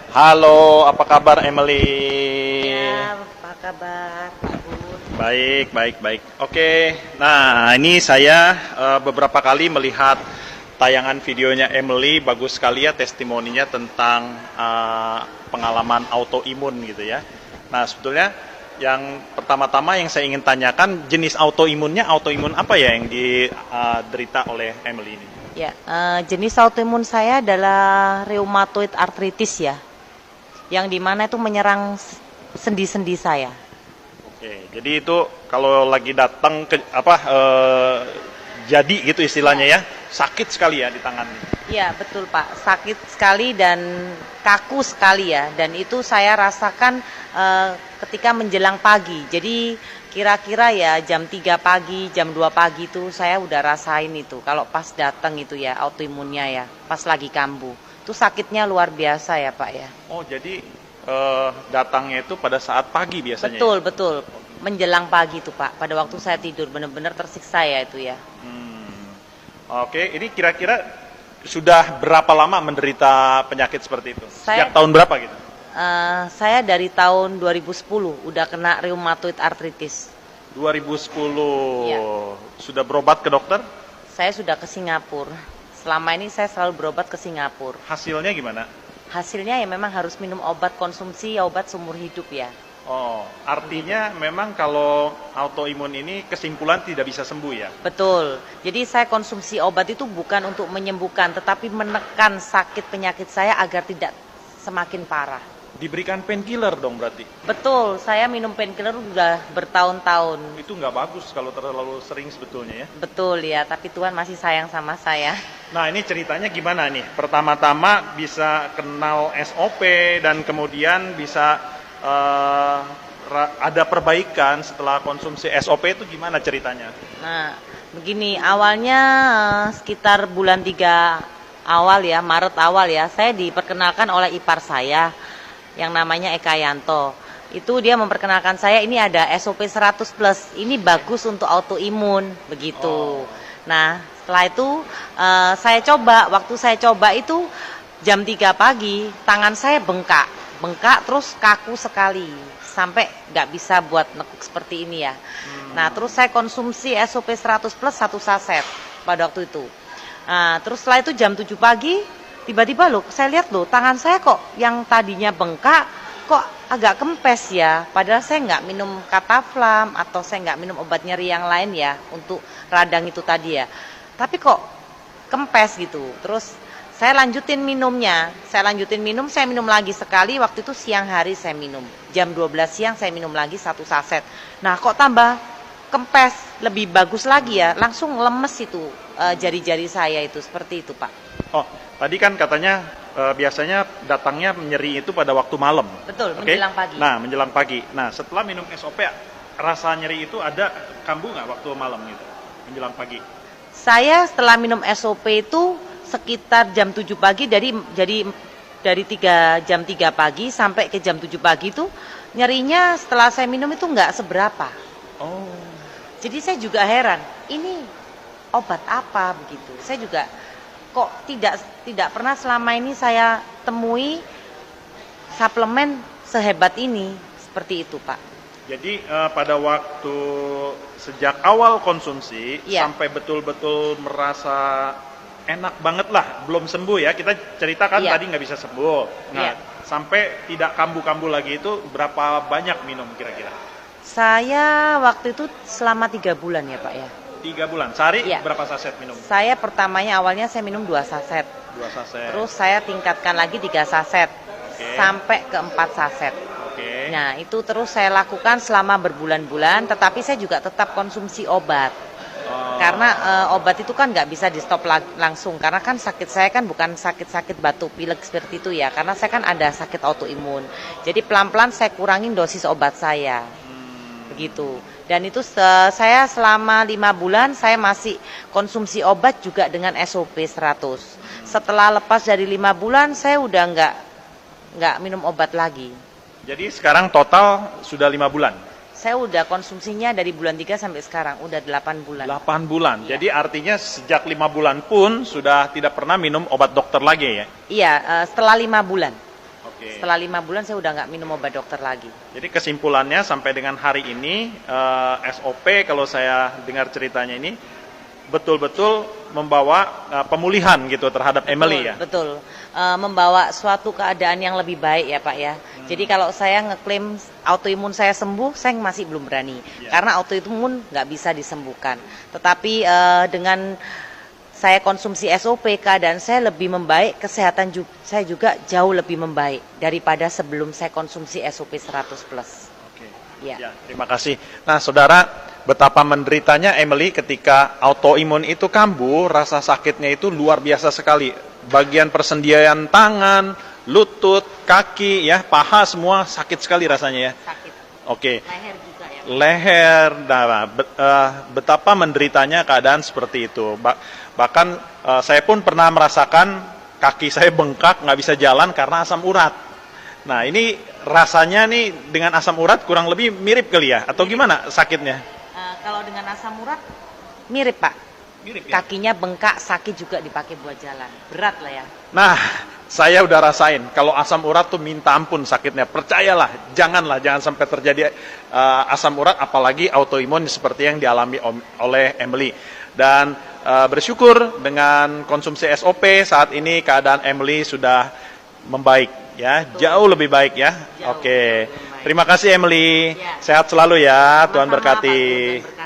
Halo, apa kabar Emily? Ya, apa kabar Pak Bun? Baik, baik, baik. Oke, nah ini saya beberapa kali melihat tayangan videonya Emily, bagus sekali ya testimoninya tentang pengalaman autoimun gitu ya. Nah sebetulnya yang pertama-tama yang saya ingin tanyakan, jenis autoimun apa ya yang diderita oleh Emily ini? Ya, jenis autoimun saya adalah rheumatoid arthritis ya, yang dimana itu menyerang sendi-sendi saya. Oke, jadi itu kalau lagi datang ke jadi gitu istilahnya ya, sakit sekali ya di tangan. Iya, betul Pak, sakit sekali dan kaku sekali ya, dan itu saya rasakan ketika menjelang pagi. Jadi kira-kira ya jam 3 pagi, jam 2 pagi itu saya udah rasain itu. Kalau pas datang itu ya autoimunnya ya, pas lagi kambuh. Itu sakitnya luar biasa ya Pak ya. Oh, jadi datangnya itu pada saat pagi biasanya. Betul, betul. Menjelang pagi itu Pak, pada waktu saya tidur benar-benar tersiksa ya itu ya. Oke, ini kira-kira sudah berapa lama menderita penyakit seperti itu? Sejak Saya tahun berapa gitu? Saya dari tahun 2010 udah kena rheumatoid arthritis. 2010. Iya. Sudah berobat ke dokter? Saya sudah ke Singapura. Selama ini saya selalu berobat ke Singapura. Hasilnya gimana? Hasilnya ya memang harus minum obat konsumsi, obat seumur hidup ya. Oh, artinya memang kalau autoimun ini kesimpulan tidak bisa sembuh ya? Betul. Jadi saya konsumsi obat itu bukan untuk menyembuhkan, tetapi menekan sakit penyakit saya agar tidak semakin parah. Diberikan painkiller dong berarti? Betul, saya minum painkiller udah bertahun-tahun. Itu nggak bagus kalau terlalu sering sebetulnya ya? Betul ya, tapi Tuhan masih sayang sama saya. Nah ini ceritanya gimana nih? Pertama-tama bisa kenal SOP dan kemudian bisa ada perbaikan setelah konsumsi SOP itu gimana ceritanya? Nah, begini, awalnya sekitar bulan 3 awal ya, Maret awal ya, saya diperkenalkan oleh ipar saya yang namanya Eka Yanto. Itu dia memperkenalkan saya, ini ada SOP 100 plus, ini bagus untuk autoimun, begitu. Nah, setelah itu saya coba, waktu saya coba itu jam 3 pagi, tangan saya bengkak terus kaku sekali sampai nggak bisa buat nekuk seperti ini ya. Nah terus saya konsumsi SOP 100 plus 1 saset pada waktu itu. Nah, terus setelah itu jam 7 pagi tiba-tiba loh saya lihat loh tangan saya kok yang tadinya bengkak kok agak kempes ya. Padahal saya nggak minum Cataflam atau saya nggak minum obat nyeri yang lain ya untuk radang itu tadi ya. Tapi kok kempes gitu. Terus saya lanjutin minumnya, saya minum lagi sekali, waktu itu siang hari saya minum. Jam 12 siang saya minum lagi 1 saset. Nah kok tambah kempes, lebih bagus lagi ya, langsung lemes itu jari-jari saya itu, seperti itu Pak. Oh, tadi kan katanya biasanya datangnya nyeri itu pada waktu malam. Betul, Okay? menjelang pagi. Nah, menjelang pagi. Nah, setelah minum SOP, rasa nyeri itu ada kambuh nggak waktu malam gitu, menjelang pagi? Saya setelah minum SOP itu sekitar jam 7 pagi, dari jam 3 pagi sampai ke jam 7 pagi itu nyerinya setelah saya minum itu nggak seberapa. Oh. Jadi saya juga heran, ini obat apa begitu. Saya juga kok tidak pernah selama ini saya temui suplemen sehebat ini, seperti itu Pak. Jadi pada waktu sejak awal konsumsi Iya. sampai betul-betul merasa enak banget lah, belum sembuh ya. Kita ceritakan Iya. tadi nggak bisa sembuh. Nah, Iya. sampai tidak kambuh-kambuh lagi itu berapa banyak minum kira-kira? Saya waktu itu selama 3 bulan ya Pak ya. 3 bulan. Sehari Iya. berapa saset minum? Saya pertamanya awalnya saya minum 2 saset. 2 saset. Terus saya tingkatkan lagi 3 saset. Oke. Sampai ke 4 saset. Oke. Nah itu terus saya lakukan selama berbulan-bulan, tetapi saya juga tetap konsumsi obat. Karena obat itu kan nggak bisa di stop langsung, karena kan sakit saya kan bukan sakit-sakit batu pilek seperti itu ya, karena saya kan ada sakit autoimun. Jadi pelan-pelan saya kurangin dosis obat saya, begitu. Dan itu saya selama 5 bulan saya masih konsumsi obat juga dengan SOP 100. Setelah lepas dari 5 bulan saya udah nggak minum obat lagi. Jadi sekarang total sudah 5 bulan? Saya udah konsumsinya dari bulan 3 sampai sekarang, udah 8 bulan. 8 bulan. Iya. Jadi artinya sejak 5 bulan pun sudah tidak pernah minum obat dokter lagi ya? Iya, setelah 5 bulan. Oke. Setelah 5 bulan saya udah nggak minum obat dokter lagi. Jadi kesimpulannya sampai dengan hari ini SOP kalau saya dengar ceritanya ini betul-betul membawa pemulihan gitu terhadap Emily ya. Betul. Membawa suatu keadaan yang lebih baik ya Pak ya. Jadi kalau saya ngeklaim autoimun saya sembuh, saya masih belum berani. Ya. Karena autoimun nggak bisa disembuhkan. Tetapi dengan saya konsumsi SOP, keadaan saya lebih membaik, kesehatan saya juga jauh lebih membaik daripada sebelum saya konsumsi SOP 100+. Oke. Ya. Ya, terima kasih. Nah, saudara, betapa menderitanya Emily ketika autoimun itu kambuh, rasa sakitnya itu luar biasa sekali. Bagian persendian tangan, lutut, kaki, ya, paha semua sakit sekali rasanya ya. Sakit. Oke. Leher juga ya. Leher, betapa menderitanya keadaan seperti itu. Bahkan saya pun pernah merasakan kaki saya bengkak, nggak bisa jalan karena asam urat. Nah, ini rasanya nih dengan asam urat kurang lebih mirip kali ya? Atau gimana sakitnya? Kalau dengan asam urat mirip Pak. Mirip ya? Kakinya bengkak, sakit juga dipakai buat jalan. Berat lah ya. Nah, saya udah rasain. Kalau asam urat tuh minta ampun sakitnya. Percayalah, jangan sampai terjadi asam urat, apalagi autoimun seperti yang dialami oleh Emily. Dan bersyukur dengan konsumsi SOP saat ini keadaan Emily sudah membaik ya, jauh lebih baik ya. Jauh Oke. lebih baik. Terima kasih Emily. Ya. Sehat selalu ya. Tuhan Sama-sama, Pak. berkati. Tuhan berkati.